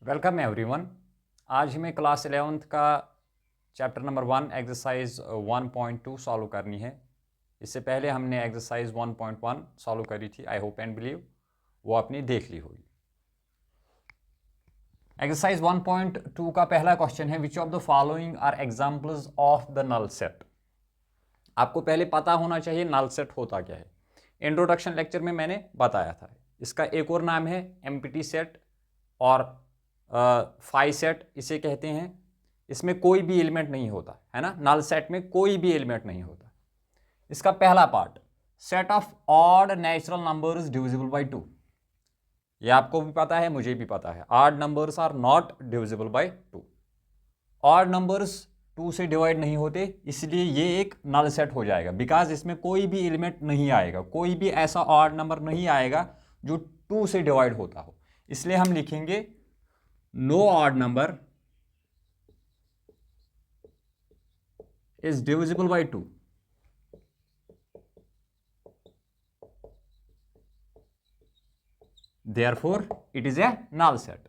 Welcome everyone. आज हमें class 11th का चैप्टर नंबर 1 एक्सरसाइज 1.2 सॉल्व करनी है। इससे पहले हमने एक्सरसाइज 1.1 सॉल्व करी थी। आई होप एंड बिलीव वो आपने देख ली होगी। एक्सरसाइज 1.2 का पहला क्वेश्चन है, which of the following are examples of the null set. आपको पहले पता होना चाहिए नल सेट होता क्या है। इंट्रोडक्शन लेक्चर में मैंने बताया था। इसका एक और नाम है एम्प्टी सेट और फाई सेट इसे कहते हैं। इसमें कोई भी एलिमेंट नहीं होता है ना, नल सेट में कोई भी एलिमेंट नहीं होता। इसका पहला part, set of odd natural numbers divisible by 2। ये आपको भी पता है, मुझे भी पता है। Odd numbers are not divisible by 2। Odd numbers 2 से डिवाइड नहीं होते, इसलिए ये एक नल सेट हो जाएगा। बिकॉज इसमें कोई भी एलिमेंट नहीं आएगा, कोई भी ऐसा ऑड नंबर नहीं आएगा जो 2 से डिवाइड होता हो। इसलिए हम लिखेंगे no odd number is divisible by 2. Therefore, it is a null set.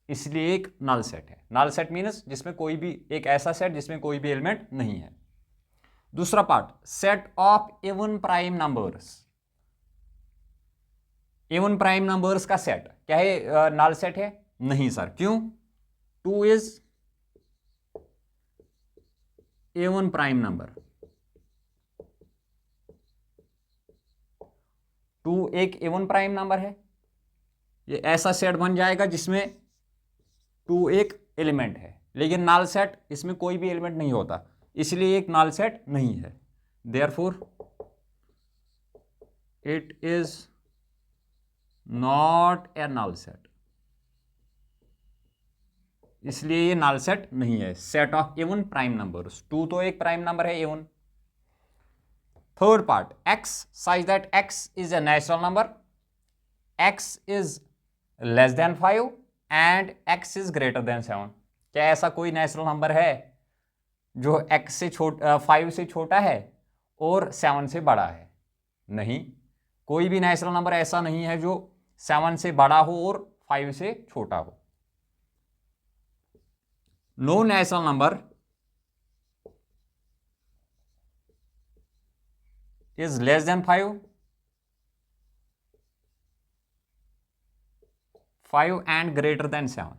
इसलिए एक नल सेट है। नल सेट मीन्स जिसमें कोई भी, एक ऐसा सेट जिसमें कोई भी एलिमेंट नहीं है। दूसरा part, set of even prime numbers. Even prime numbers का सेट क्या है? नल सेट है? नहीं सर। क्यों? 2 इज इवन प्राइम नंबर। 2 एक इवन प्राइम नंबर है। ये ऐसा सेट बन जाएगा जिसमें 2 एक एलिमेंट है, लेकिन नल सेट इसमें कोई भी एलिमेंट नहीं होता, इसलिए एक नल सेट नहीं है। Therefore it is not a null set, इसलिए ये नल सेट नहीं है। Set of even prime numbers, 2 तो एक प्राइम नंबर है, even. Third part, x such that x is a natural number, x is less than 5 and x is greater than 7। क्या ऐसा कोई नेचुरल नंबर है जो x से 5 से छोटा है और 7 से बड़ा है? नहीं, कोई भी नेचुरल नंबर ऐसा नहीं है जो 7 से बड़ा हो और 5 से छोटा हो। No natural number is less than 5 and greater than 7।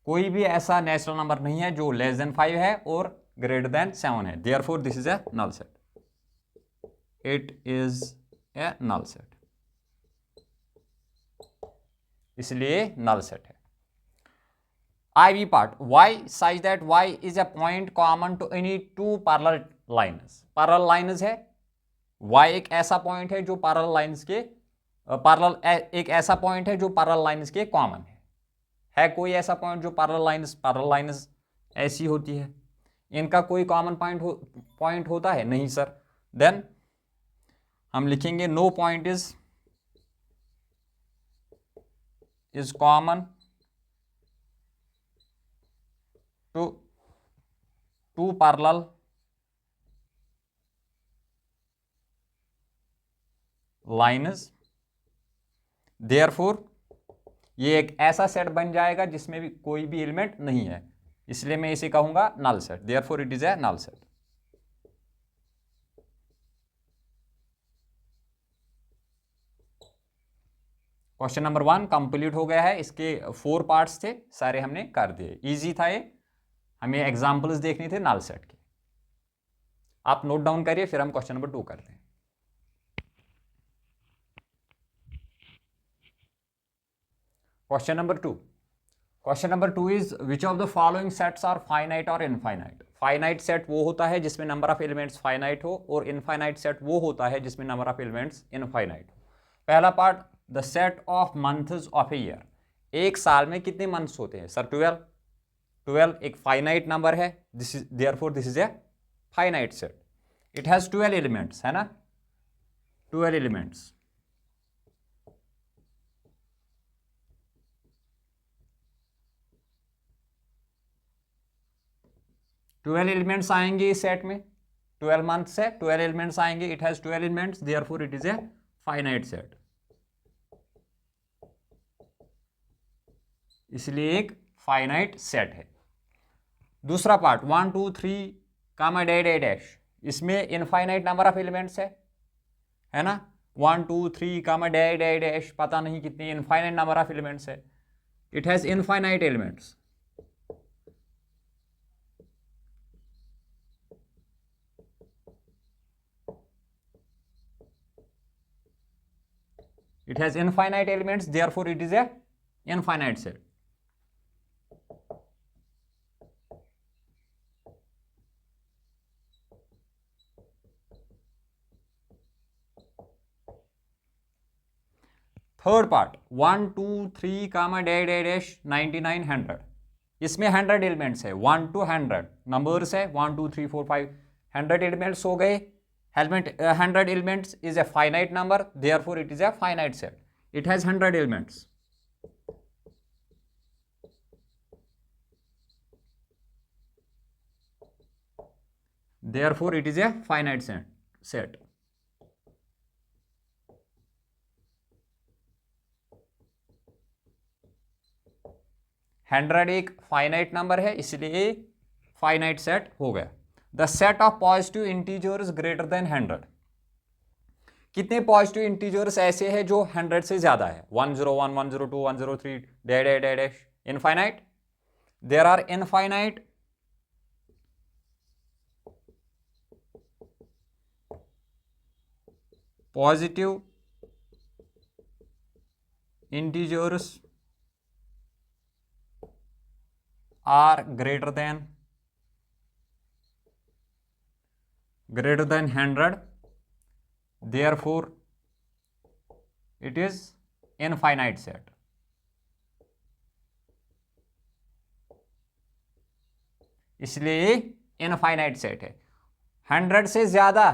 कोई भी ऐसा नेचुरल नंबर नहीं है जो लेस देन 5 है और ग्रेटर देन 7 है। Therefore this is a null set, it is a null set, इसलिए नल सेट है। IV part, y such that y is a point common to any two parallel lines। Parallel lines है, y एक ऐसा point है जो parallel lines के एक ऐसा पॉइंट है जो पैरेलल लाइंस के कॉमन है कोई ऐसा पॉइंट जो पैरेलल लाइंस ऐसी होती है, इनका कोई कॉमन पॉइंट होता है? नहीं सर। देन हम लिखेंगे no point is common to two parallel lines। therefore ये एक ऐसा सेट बन जाएगा जिसमें भी कोई भी एलिमेंट नहीं है, इसलिए मैं इसे कहूंगा null set. therefore it is a null set. Question number 1 complete हो गया है। इसके 4 पार्ट्स थे, सारे हमने कर दिए। इजी था ये। हमें एग्जांपल्स देखने थे नल सेट के। आप नोट डाउन करिए, फिर हम क्वेश्चन नंबर 2 करते हैं। Question number 2। Question number 2 is which of the following sets are finite और इनफाइनाइट। फाइनाइट सेट वो होता है जिसमें नंबर ऑफ एलिमेंट्स फाइनाइट हो, और इनफाइनाइट सेट वो होता है जिसमें नंबर ऑफ एलिमेंट्स इनफाइनाइट हो। पहला part, the set of months of a year. एक साल में कितने मंथ्स होते हैं सर? 12 एक फाइनाइट नंबर है, this is therefore this is a finite set. It has 12 elements, है ना, 12 एलिमेंट्स। 12 एलिमेंट्स आएंगे इस सेट में, 12 मंथ्स है, 12 एलिमेंट्स आएंगे, it has 12 elements, therefore it is a finite set, इसलिए एक फाइनाइट सेट है। दूसरा part 1 2 3 comma dash dash dash, इसमें इनफाइनाइट नंबर ऑफ एलिमेंट्स है ना, 1 2 3 कामा डैश डैश डैश, पता नहीं कितनी इनफाइनाइट नंबर ऑफ एलिमेंट्स है, it has infinite elements. It has infinite elements, therefore it is a infinite set. Third part 1 2 3 comma dash dash dash 99 100, इसमें 100 elements है, 1 to 100 numbers है, 1 2 3 4 5 100 elements हो गए। 100 elements is a finite number, therefore it is a finite set, it has 100 elements. Therefore, it is a finite set. Hundred एक finite number है, इसलिए finite set हो गया। The set of positive integers greater than 100, कितने positive integers ऐसे हैं जो 100 से ज्यादा है, 101 102 103 dash dash dash dash, infinite. There are infinite positive integers are greater than 100, therefore it is infinite set. इसलिए इनफाइनाइट सेट है। 100 से ज्यादा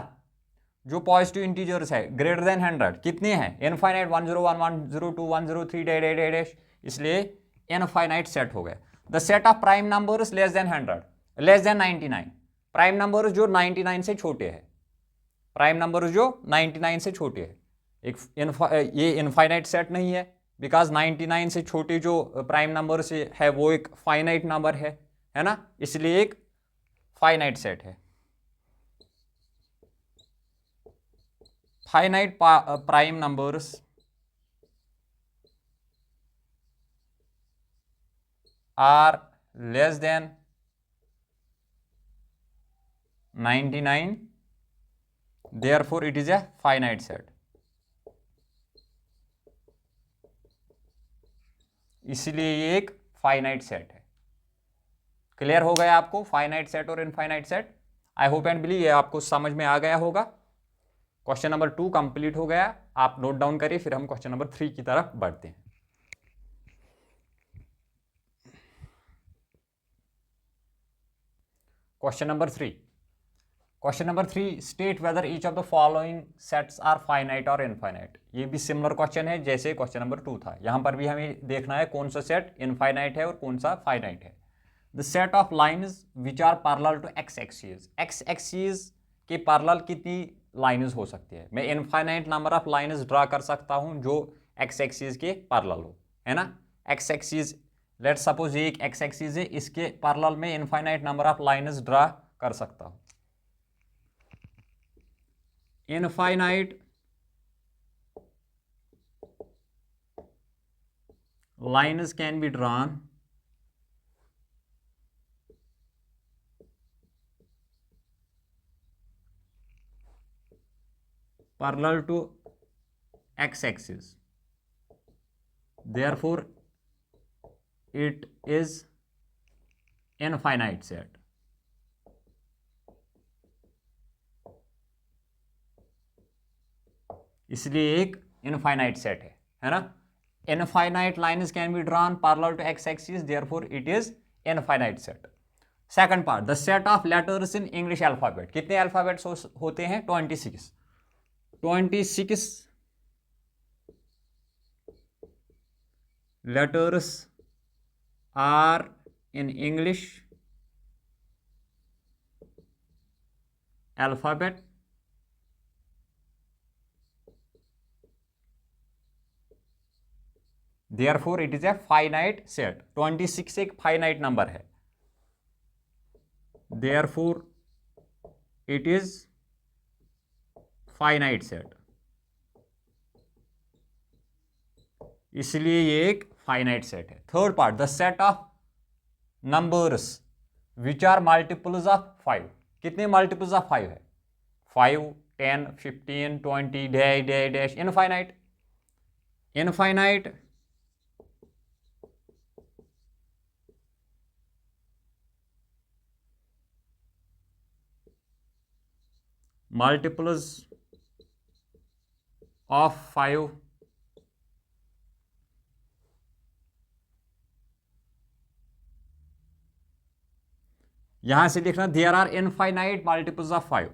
जो पॉजिटिव इंटीजर्स है ग्रेटर देन 100 कितने हैं, इनफाइनाइट, 101 102 103 डैश डैश डैश, इसलिए इनफाइनाइट सेट हो गया। The set of prime numbers less than 100 less than 99, prime numbers जो 99 से छोटे हैं, प्राइम नंबर्स जो 99 से छोटे हैं, ये इनफाइनाइट सेट नहीं है, बिकॉज 99 से छोटे जो प्राइम नंबर से है वो एक फाइनाइट नंबर है ना, इसलिए एक फाइनाइट सेट है। Finite prime numbers are less than 99, therefore it is a finite set, इसलिए ये एक फाइनाइट सेट है। क्लियर हो गया आपको फाइनाइट सेट और infinite set? I hope and believe ये आपको समझ में आ गया होगा। क्वेश्चन नंबर 2 कंप्लीट हो गया, आप नोट डाउन करिए, फिर हम क्वेश्चन नंबर 3 की तरफ बढ़ते हैं। Question number 3, state whether each of the following sets are finite और इनफाइनाइट। ये भी सिमिलर क्वेश्चन है जैसे क्वेश्चन नंबर 2 था, यहां पर भी हमें देखना है कौन सा सेट इनफाइनाइट है और कौन सा फाइनाइट है। The set of lines which are parallel to x axis, x axis के पैरेलल कितनी लाइन्स हो सकती है? मैं infinite number of lines draw कर सकता हूं जो एक्स एक्सिस के पैरेलल हो, है ना। एक्स एक्सिस, लेट्स सपोज ये एक एक्स एक्सिस है, इसके पैरेलल में infinite number of lines draw कर सकता हूं। Infinite lines can be drawn parallel to x-axis, therefore it is infinite set। इसलिए एक इनफाइनाइट सेट है ना। Infinite lines can be drawn parallel to x axis, therefore it is infinite set. Second part, the set of letters in English alphabet, कितने alphabets होते हैं? 26 letters are in English alphabet therefore it is a finite set. 26 एक finite number है, therefore it is finite set, इसलिए ये एक finite set है। Third part, the set of numbers which are multiples of 5। कितने multiples of 5 है? 5, 10, 15, 20, dash dash dash, infinite. Infinite multiples of 5 यहां से लिखना there are infinite multiples of 5।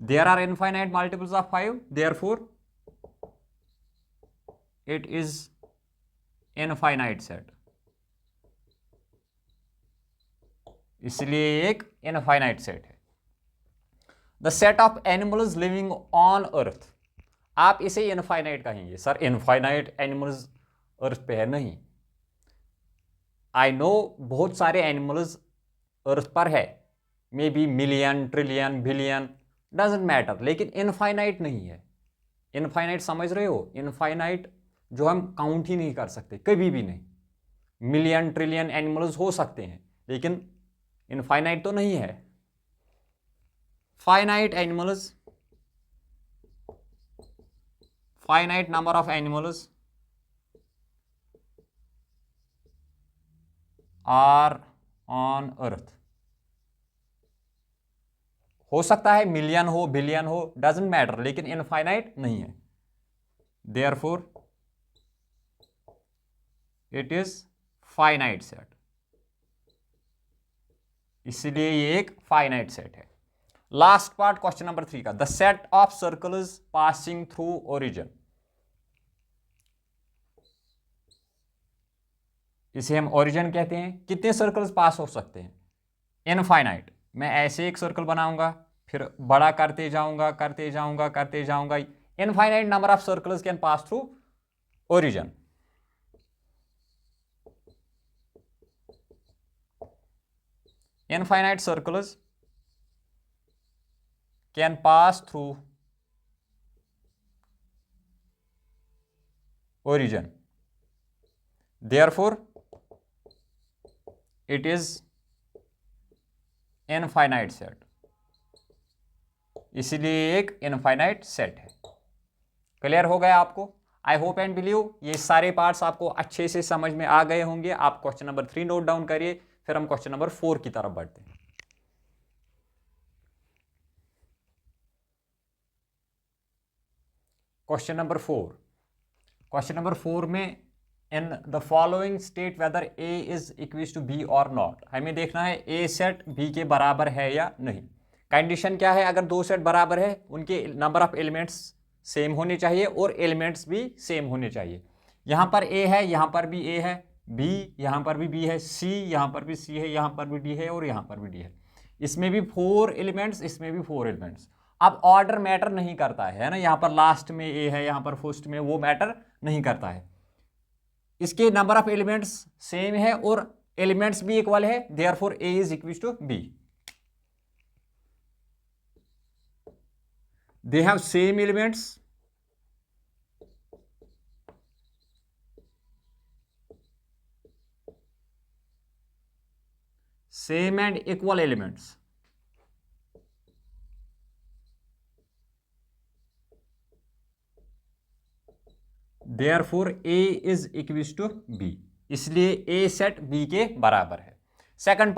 There are infinite multiples of 5, therefore it is infinite set, इसलिए एक infinite set है। The set of animals living on earth, आप इसे infinite कहेंगे। Sir infinite animals अर्थ पे है? नहीं, आई नो बहुत सारे एनिमल्स अर्थ पर है, may be million, trillion, billion, doesn't matter, लेकिन इनफाइनाइट नहीं है। इनफाइनाइट समझ रहे हो? इनफाइनाइट जो हम काउंट ही नहीं कर सकते, कभी भी नहीं। मिलियन ट्रिलियन एनिमल्स हो सकते हैं, लेकिन इनफाइनाइट तो नहीं है। Finite animals, finite number of animals are on earth. हो सकता है मिलियन हो, बिलियन हो, डजेंट मैटर, लेकिन इनफाइनाइट नहीं है। Therefore it is finite set, इसलिए ये एक फाइनाइट सेट है। लास्ट पार्ट क्वेश्चन नंबर 3 का, the set of circles passing through origin. इसे हम ओरिजिन कहते हैं। कितने सर्कल्स पास हो सकते हैं? इनफाइनाइट। मैं ऐसे एक सर्कल बनाऊंगा, फिर बड़ा करते जाऊंगा करते जाऊंगा करते जाऊंगा। Infinite number of circles can pass through origin. Infinite circles can pass through origin. Therefore, it is infinite set. इसलिए एक इनफाइनाइट सेट है। क्लियर हो गया आपको? आई होप एंड बिलीव ये सारे पार्ट्स आपको अच्छे से समझ में आ गए होंगे। आप क्वेश्चन नंबर 3 नोट डाउन करिए, फिर हम क्वेश्चन नंबर 4 की तरफ बढ़ते हैं। Question number 4। क्वेश्चन नंबर 4 में in the following state whether A is equal to B और नॉट। हमें देखना है ए सेट बी के बराबर है या नहीं। कंडीशन क्या है? अगर दो सेट बराबर है, उनके नंबर ऑफ एलिमेंट्स सेम होने चाहिए और एलिमेंट्स भी सेम होने चाहिए। यहाँ पर ए है, यहाँ पर भी ए है, बी यहाँ पर भी बी है, सी यहाँ पर भी सी है, यहाँ पर भी डी है और यहाँ पर भी डी है। इसमें भी 4 एलिमेंट्स, इसमें भी 4 एलिमेंट्स। अब ऑर्डर मैटर नहीं करता है ना, यहाँ पर लास्ट में ए है, यहाँ पर फर्स्ट में, वो मैटर नहीं करता है। इसके नंबर ऑफ एलिमेंट्स सेम है और एलिमेंट्स भी इक्वल है, therefore A is equal to B. they have same elements, same and equal elements, therefore a is equals to b, इसलिए a सेट b के बराबर है। सेकंड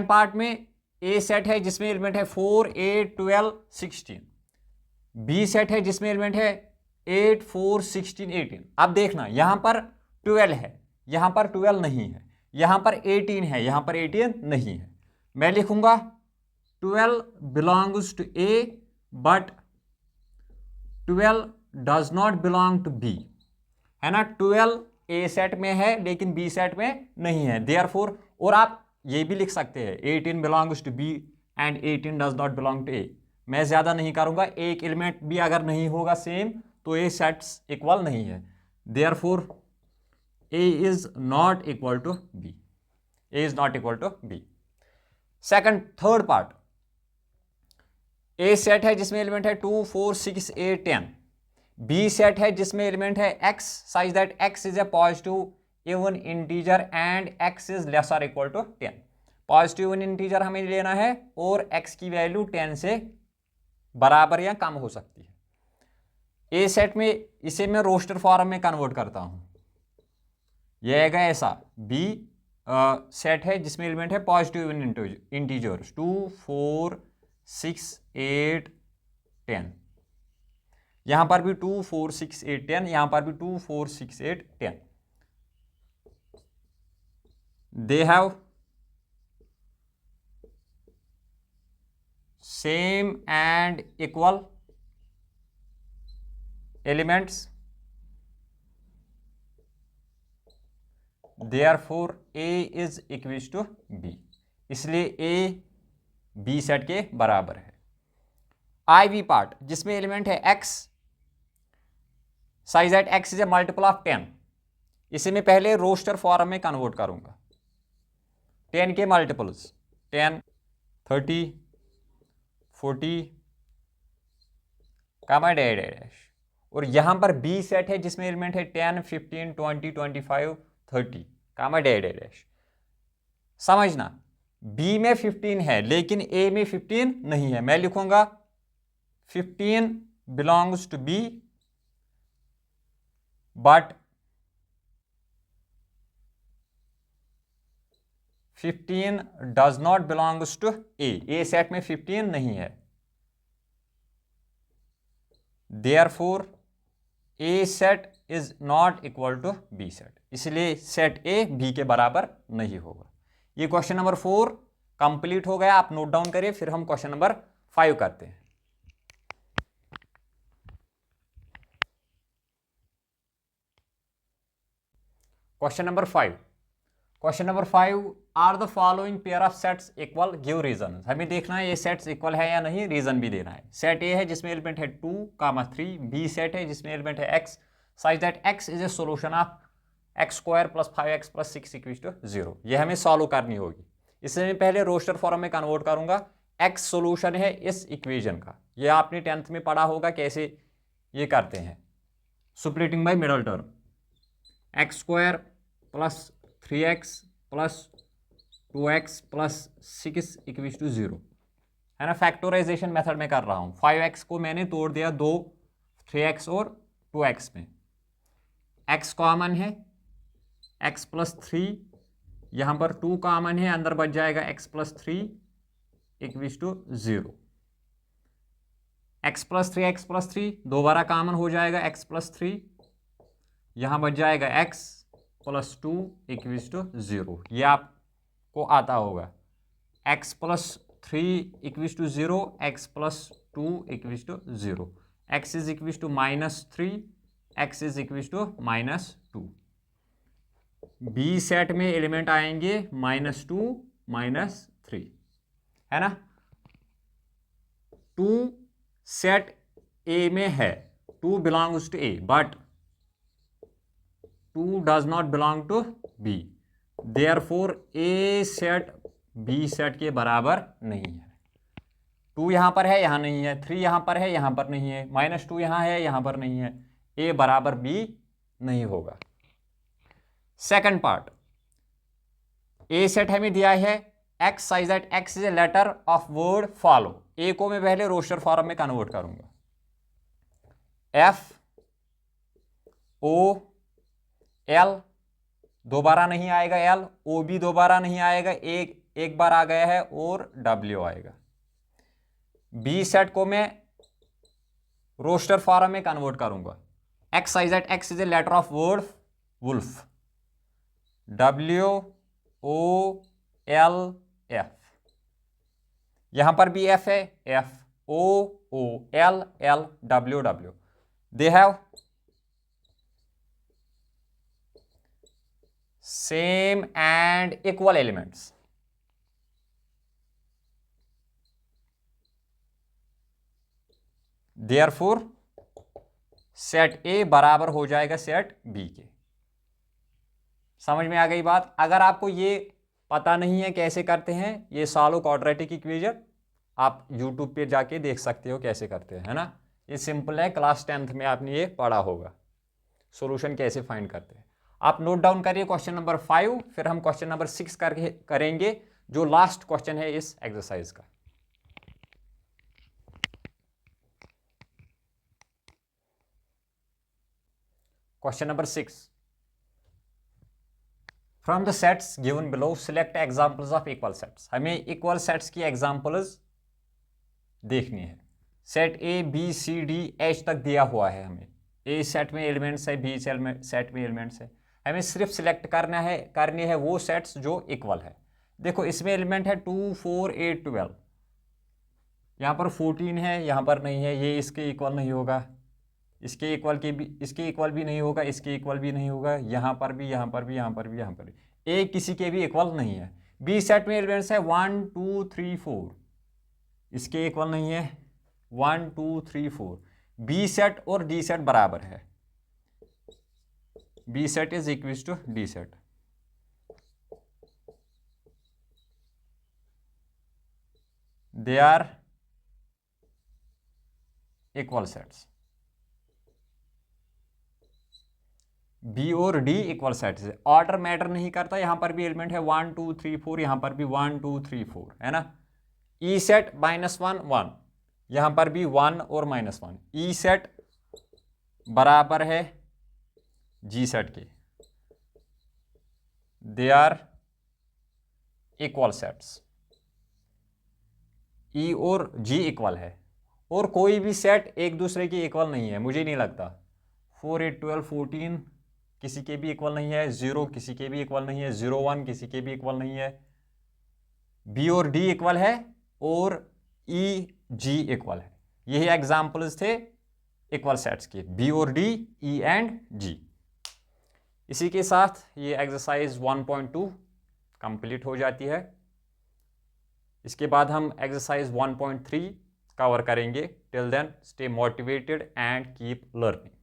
पार्ट में ए set है जिसमें एलिमेंट है 4, 8, 12, 16। बी सेट है जिसमें एलिमेंट है 8, 4, 16, 18। अब देखना, यहां पर 12 है, यहां पर 12 नहीं है, यहां पर 18 है, यहां पर 18 नहीं है। मैं लिखूंगा 12 belongs to A but 12 does not belong to B, है ना। 12 ए सेट में है लेकिन बी सेट में नहीं है, देयरफॉर। और आप ये भी लिख सकते हैं 18 belongs to B and 18 does not belong to A. मैं ज़्यादा नहीं करूँगा, एक एलिमेंट भी अगर नहीं होगा सेम तो ए सेट्स इक्वल नहीं है। Therefore A is not equal to B, A is not equal to B. Third part, A set है जिसमें एलिमेंट है 2 4 6 8 10। बी सेट है जिसमें एलिमेंट है x such that x is a positive even integer and x is lesser equal to 10। Positive even integer हमें लेना है और x की वैल्यू 10 से बराबर या कम हो सकती है। ए सेट में इसे मैं रोस्टर फॉर्म में कन्वर्ट करता हूं, यह आएगा ऐसा। बी सेट है जिसमें एलिमेंट है पॉजिटिव इवन इंटीजर्स 2 4 6 8 10। यहां पर भी 2 4 6 8 10, यहां पर भी 2 4 6 8 10। They have same and equal elements, therefore A is equal to B, इसलिए ए बी सेट के बराबर है। आई वी पार्ट जिसमें एलिमेंट है x such that x is a multiple of 10, इसे मैं पहले रोस्टर फॉर्म में कन्वर्ट करूंगा। 10 के मल्टीपल्स 10 30 40 कामा डैश, और यहां पर b सेट है जिसमें एलिमेंट है 10 15 20 25 30 कामा डैश। समझना, b में 15 है लेकिन a में 15 नहीं है। मैं लिखूंगा 15 belongs to B but 15 does not belongs to A। A set में 15 नहीं है, therefore A set is not equal to B set, इसलिए सेट A B के बराबर नहीं होगा। ये क्वेश्चन नंबर 4 कंप्लीट हो गया। आप नोट डाउन करिए, फिर हम क्वेश्चन नंबर 5 करते हैं। Question number 5, question number 5, are the following pair of sets equal, give reason. हमें देखना है ये सेट्स इक्वल है या नहीं, रीजन भी देना है। सेट ए है जिसमें एलिमेंट है 2 3, बी सेट है जिसमें एलिमेंट है x such that x is a solution of x square plus 5x plus 6 equal to 0। ये हमें सॉल्व करनी होगी। इसे मैं पहले रोस्टर फॉर्म में कन्वर्ट करूंगा। x सोल्यूशन है इस इक्वेशन का, ये आपने 10th में पढ़ा होगा कैसे ये करते हैं। Splitting by middle term, x square plus 3x plus 2x plus 6 equal to 0 है ना। फैक्टराइजेशन मेथड में कर रहा हूं। 5x को मैंने तोड़ दिया 2 3x और 2x में। x कॉमन है, x प्लस 3, यहां पर 2 कॉमन है, अंदर बच जाएगा x plus 3 equal to 0। x plus 3 दोबारा कॉमन हो जाएगा, x प्लस 3, यहां बच जाएगा x प्लस 2 इक्वल टू 0। ये आपको आता होगा। x plus 3 equal to 0, x plus 2 equal to 0, x is equal to -3, x is equal to -2। B set में एलिमेंट आएंगे -2 -3 है ना। 2 सेट ए में है, 2 belongs to A but 2 does not belong to B, therefore A set B set के बराबर नहीं है। 2 यहां पर है, यहां नहीं है, 3 यहां पर है, यहां पर नहीं है, -2 यहां है, यहां पर नहीं है, A बराबर B नहीं होगा। सेकंड पार्ट, A सेट हमें दिया है x such that x is a letter of word follow। A को मैं पहले रोस्टर फॉर्म में कन्वर्ट करूंगा। F O L दोबारा नहीं आएगा, L O भी दोबारा नहीं आएगा, एक बार आ गया है, और W आएगा। B सेट को मैं रोस्टर फॉर्म में कन्वर्ट करूंगा। X such that x is a letter of word wolf, W O L F, यहां पर भी F है, F O O L L W W। They have same and equal elements, therefore set ए बराबर हो जाएगा set B के। समझ में आ गई बात? अगर आपको ये पता नहीं है कैसे करते हैं ये सॉल्व क्वाड्रेटिक इक्वेशन, आप यूट्यूब पे जाके देख सकते हो कैसे करते हैं, है ना। ये सिंपल है, क्लास 10th में आपने ये पढ़ा होगा सॉल्यूशन कैसे फाइंड करते हैं। आप नोट डाउन करिए क्वेश्चन नंबर 5, फिर हम क्वेश्चन नंबर 6 करके करेंगे जो लास्ट क्वेश्चन है इस एक्सरसाइज का। Question number 6, from the sets given below select examples of equal sets. हमें इक्वल सेट्स की एग्जांपल्स देखनी है। Set A B C D H तक दिया हुआ है, हमें ए सेट में एलिमेंट्स है, बी सेट में एलिमेंट्स है, हमें सिर्फ सिलेक्ट करनी है वो सेट्स जो इक्वल है। देखो इसमें एलिमेंट है 2 4 8 12, यहाँ पर 14 है, यहाँ पर नहीं है, ये इसके इक्वल नहीं होगा, इसके इक्वल भी नहीं होगा, इसके इक्वल भी नहीं होगा, यहाँ पर भी, यहाँ पर भी, यहाँ पर भी, यहाँ पर भी, ए किसी के भी इक्वल नहीं है। बी सेट में एलिमेंट्स है 1 2 3 4, इसके इक्वल नहीं है 1 2 3 4। बी सेट और डी सेट बराबर है, B set is equal to D set. They are equal sets. B और डी इक्वल सेट्स है, ऑर्डर मैटर नहीं करता, यहां पर भी एलिमेंट है 1 2 3 4, यहां पर भी 1 2 3 4, है ना। ई सेट -1 1, यहां पर भी 1 और -1, ई सेट बराबर है जी सेट के, दे आर इक्वल सेट्स। ई और जी इक्वल है, और कोई भी सेट एक दूसरे के इक्वल नहीं है, मुझे नहीं लगता। 4 8 12 14 किसी के भी इक्वल नहीं है, 0 किसी के भी इक्वल नहीं है, 0 1 किसी के भी इक्वल नहीं है। बी और डी इक्वल है और ई जी इक्वल है। यही एग्जाम्पल्स थे इक्वल सेट्स के, बी और डी, ई एंड जी। इसी के साथ ये एक्सरसाइज 1.2 कंप्लीट हो जाती है। इसके बाद हम एक्सरसाइज 1.3 कवर करेंगे। Till then stay motivated and keep learning.